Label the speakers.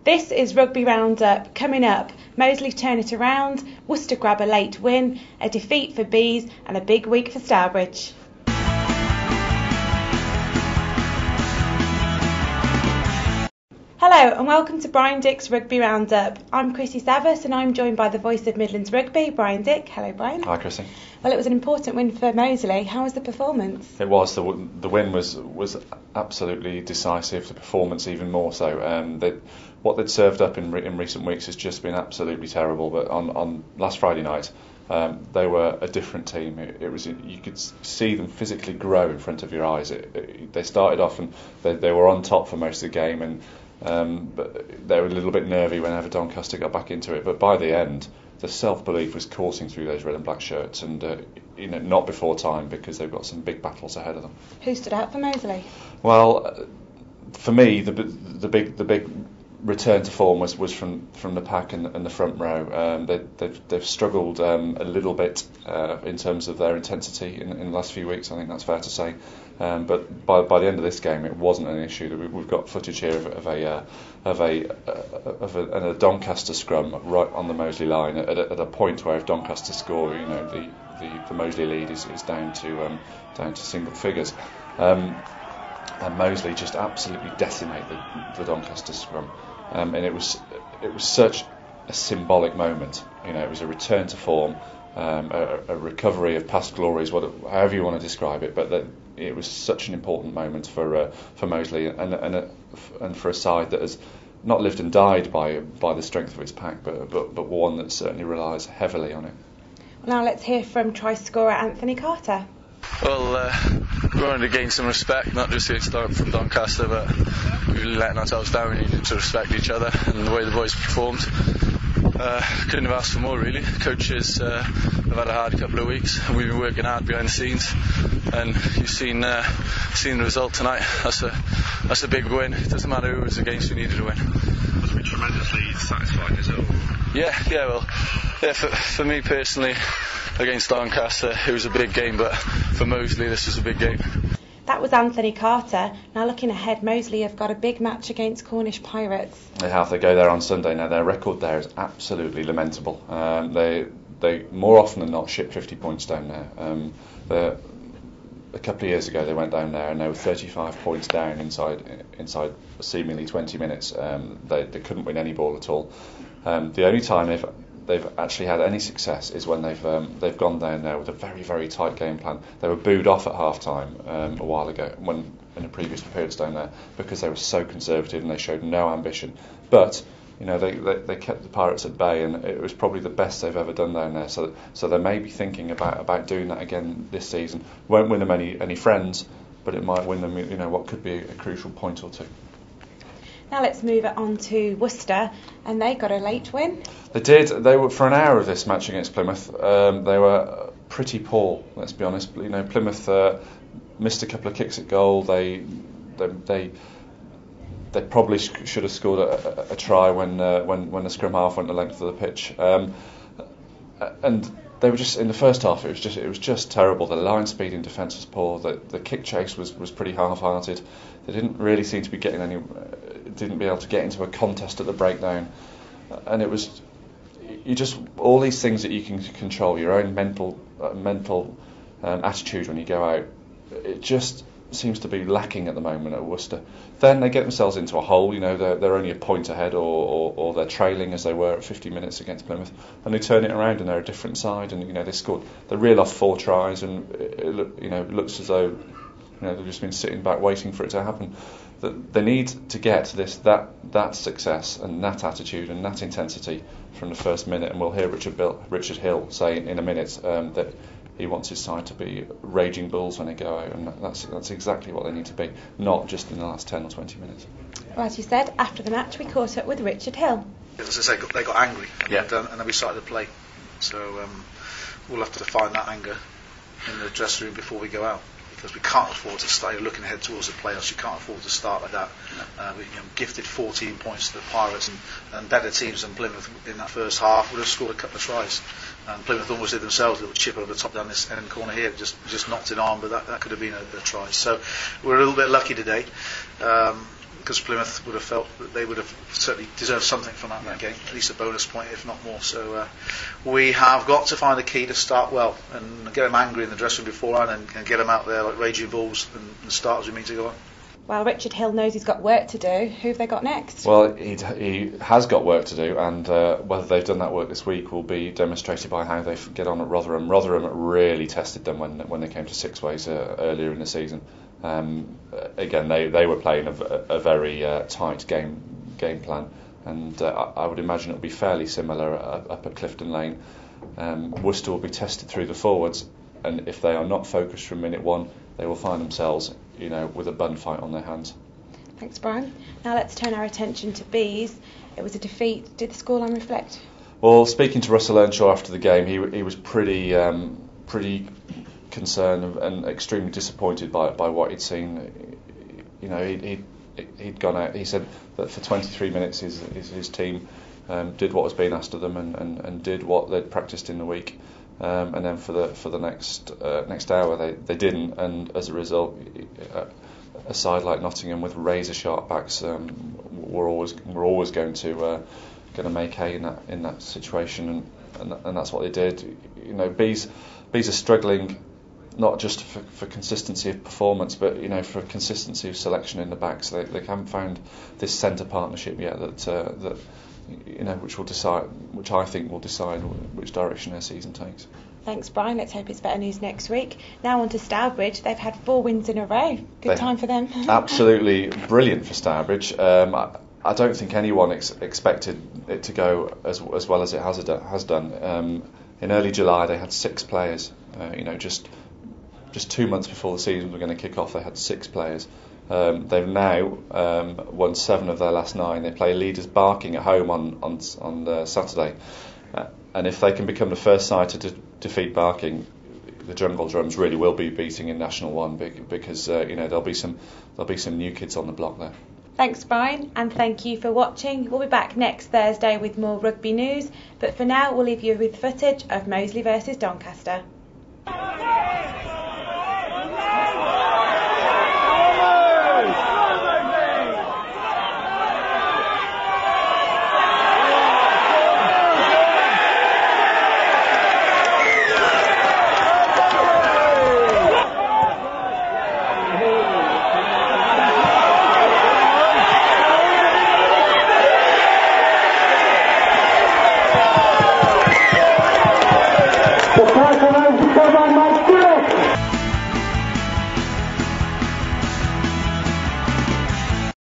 Speaker 1: This is Rugby Roundup. Coming up, Moseley turn it around, Worcester grab a late win, a defeat for Bees and a big week for Stourbridge. Hello and welcome to Brian Dick's Rugby Roundup. I'm Chrissy Savas and I'm joined by the voice of Midlands Rugby, Brian Dick. Hello Brian.
Speaker 2: Hi Chrissy.
Speaker 1: Well, it was an important win for Moseley. How was the performance?
Speaker 2: It was. The win was absolutely decisive, the performance even more so. What they'd served up in recent weeks has just been absolutely terrible, but on last Friday night they were a different team. It was, you could see them physically grow in front of your eyes. They started off and they were on top for most of the game, and but they were a little bit nervy whenever Doncaster got back into it. But by the end, the self-belief was coursing through those red and black shirts, and not before time, because they've got some big battles ahead of them. Who
Speaker 1: stood out for Moseley?
Speaker 2: Well, for me, the big return to form was from the pack and the front row. They've struggled a little bit in terms of their intensity in the last few weeks. I think that's fair to say. But by the end of this game, it wasn't an issue. We've got footage here of a Doncaster scrum right on the Moseley line at a point where if Doncaster score, the Moseley lead is down to single figures. And Moseley just absolutely decimate the Doncaster scrum, and it was such a symbolic moment. It was a return to form, a recovery of past glories, however you want to describe it. But it was such an important moment for Moseley and for a side that has not lived and died by the strength of its pack, but one that certainly relies heavily on it.
Speaker 1: Now let's hear from try scorer Anthony Carter.
Speaker 3: Well, we wanted to gain some respect, not just from Doncaster, but we were letting ourselves down. We needed to respect each other and the way the boys performed. Couldn't have asked for more, really. Coaches have had a hard couple of weeks, and we've been working hard behind the scenes. And you've seen the result tonight. That's a big win. It doesn't matter who it was against, we needed to win.
Speaker 4: Must be tremendously satisfying, is it?
Speaker 3: Yeah. For me personally, against Doncaster, it was a big game, but for Moseley, this was a big game.
Speaker 1: That was Anthony Carter. Now looking ahead, Moseley have got a big match against Cornish Pirates.
Speaker 2: They have. They go there on Sunday. Now their record there is absolutely lamentable. They more often than not ship 50 points down there. A couple of years ago they went down there and they were 35 points down inside seemingly 20 minutes. They couldn't win any ball at all. The only time they've actually had any success is when they've gone down there with a very, very tight game plan. They were booed off at half time a while ago in the previous periods down there, because they were so conservative and they showed no ambition. But they kept the Pirates at bay, and it was probably the best they've ever done down there. So they may be thinking about doing that again this season. Won't win them any friends, but it might win them what could be a crucial point or two.
Speaker 1: Now let's move it on to Worcester, and they got a late win.
Speaker 2: They did. They were, for an hour of this match against Plymouth, they were pretty poor, let's be honest. Plymouth missed a couple of kicks at goal. They probably should have scored a try when the scrum half went the length of the pitch. And they were just, in the first half, it was just terrible. The line speed in defence was poor. The kick chase was pretty half-hearted. They didn't really seem to be didn't be able to get into a contest at the breakdown. And it was, all these things that you can control, your own mental attitude when you go out, it just seems to be lacking at the moment at Worcester. Then they get themselves into a hole. They're only a point ahead, or they're trailing as they were at 50 minutes against Plymouth, and they turn it around and they're a different side. And they reel off 4 tries, and it looks as though they've just been sitting back waiting for it to happen. They need to get that success and that attitude and that intensity from the first minute. And we'll hear Richard Hill say in a minute that he wants his side to be raging bulls when they go out, and that's exactly what they need to be, not just in the last 10 or 20 minutes.
Speaker 1: Well, as you said, after the match we caught up with Richard Hill.
Speaker 4: As I say, they got angry, and then we started to play. So we'll have to find that anger in the dressing room before we go out, because we can't afford to stay looking ahead towards the playoffs. You can't afford to start like that. We gifted 14 points to the Pirates, and better teams than Plymouth in that first half would have scored a couple of tries. And Plymouth almost did themselves a little chip over the top down this end corner here, just knocked it on, but that could have been a try. So we're a little bit lucky today. because Plymouth would have felt that they would have certainly deserved something from that game, at least a bonus point, if not more. So we have got to find a key to start well and get them angry in the dressing room beforehand and get them out there like raging bulls and start as we mean to go on.
Speaker 1: Well, Richard Hill knows he's got work to do. Who have they got next?
Speaker 2: Well, he has got work to do, and whether they've done that work this week will be demonstrated by how they get on at Rotherham. Rotherham really tested them when they came to six ways earlier in the season. Again, they were playing a very tight game plan, and I would imagine it will be fairly similar up at Clifton Lane. Worcester will be tested through the forwards, and if they are not focused from minute one, they will find themselves, with a bun fight on their hands.
Speaker 1: Thanks, Brian. Now let's turn our attention to Bees. It was a defeat. Did the scoreline reflect?
Speaker 2: Well, speaking to Russell Earnshaw after the game, he was pretty concerned and extremely disappointed by what he'd seen. He'd gone out. He said that for 23 minutes his team did what was being asked of them and did what they'd practiced in the week. And then for the next hour they didn't, and as a result, a side like Nottingham with razor sharp backs were always going to make hay in that situation, and that's what they did. Bees are struggling not just for consistency of performance, but for consistency of selection in the backs. They haven't found this centre partnership yet that which I think will decide which direction their season takes.
Speaker 1: Thanks, Brian. Let's hope it's better news next week. Now on to Stourbridge. They've had 4 wins in a row. Good time for them.
Speaker 2: Absolutely brilliant for Stourbridge. I don't think anyone expected it to go as well as it has done. In early July, they had 6 players. Just 2 months before the season was going to kick off, they had 6 players. They've now won 7 of their last 9. They play Leaders Barking at home on Saturday, and if they can become the first side to defeat Barking, the Jungle Drums really will be beating in National 1 because there'll be some new kids on the block there.
Speaker 1: Thanks, Brian, and thank you for watching. We'll be back next Thursday with more rugby news, but for now we'll leave you with footage of Moseley versus Doncaster.